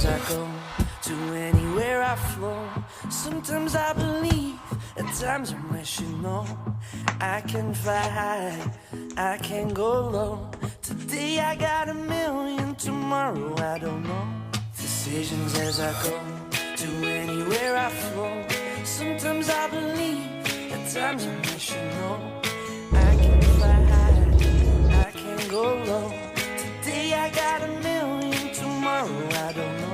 as I go, to anywhere I flow. Sometimes I believe, at times I wish you know. I can fly high, I can go low. Today I got a million, tomorrow I don't know. Decisions as I go, to anywhere I flow. Sometimes I believe, at times I wish you know. I can fly high, I can go low. Today I got a million, tomorrow I don't know.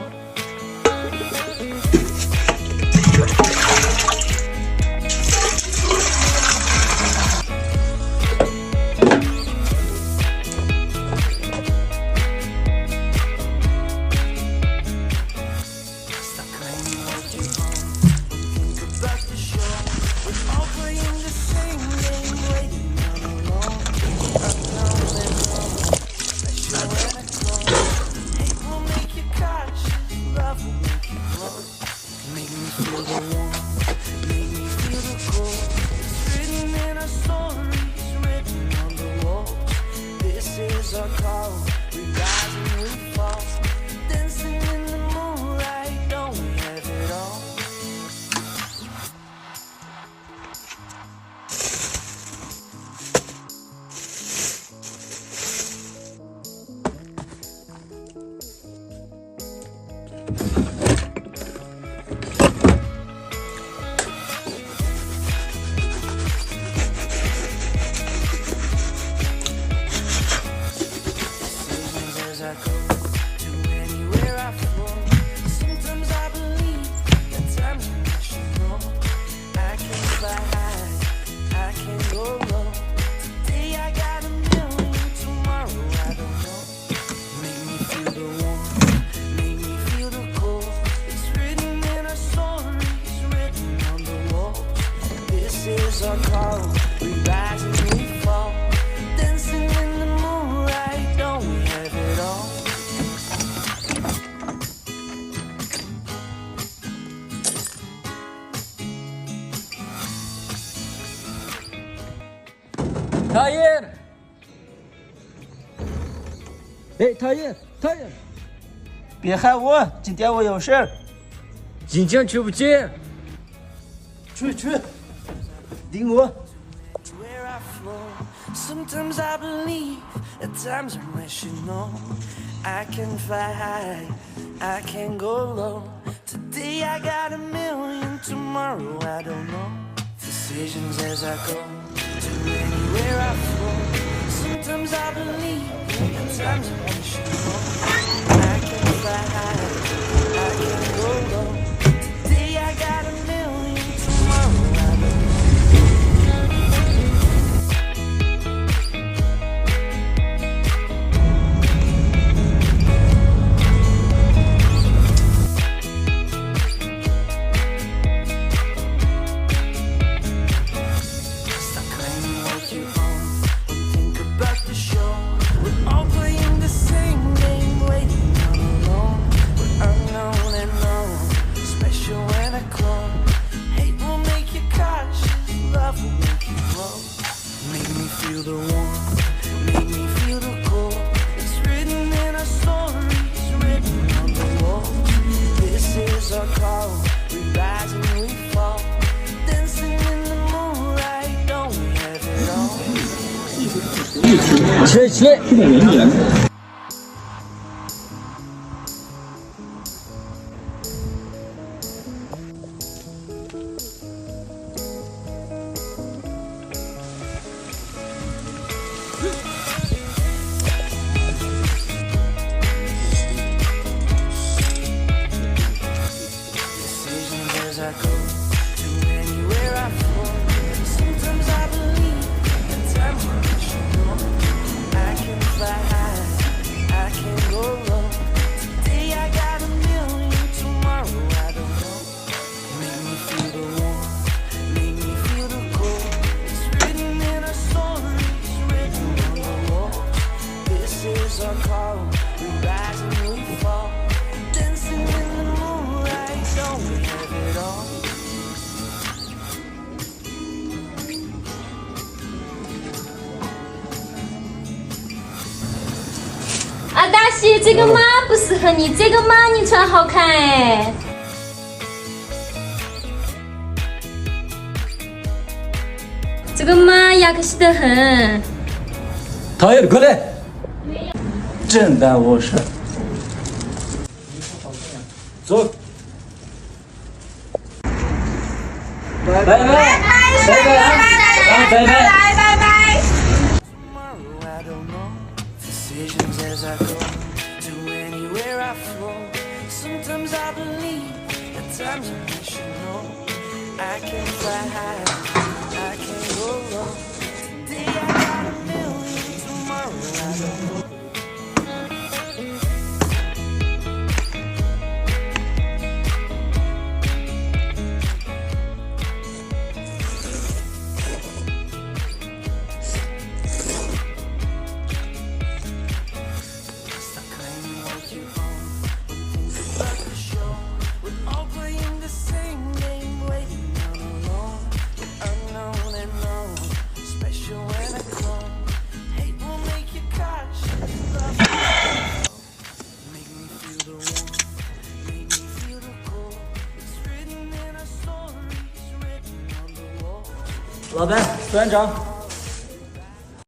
Tahir!哎，tahir，别喊我，今天我有事儿。今天去不去？去，盯我。 Sometimes I believe, at times I wish you know. I can fly high, I can go low. Today I got a million, tomorrow I don't know. Decisions as I go, to anywhere I flow. Sometimes I believe, at times I wish you know. I can fly high, I can go low. Today I got a million, tomorrow I don't know.起来！阿大西，这个妈不是很可你这个嘛，你穿好看哎。这个嘛呀，可惜得很。 Tahir过来。 真耽误事。走。拜拜。拜拜。拜拜。 Tomorrow I don't know. Decisions as I go to anywhere I flow. Sometimes I believe, at times I wish you know. I can fly high, I can go low. Today I got a million, tomorrow I don't know. Laban，团长。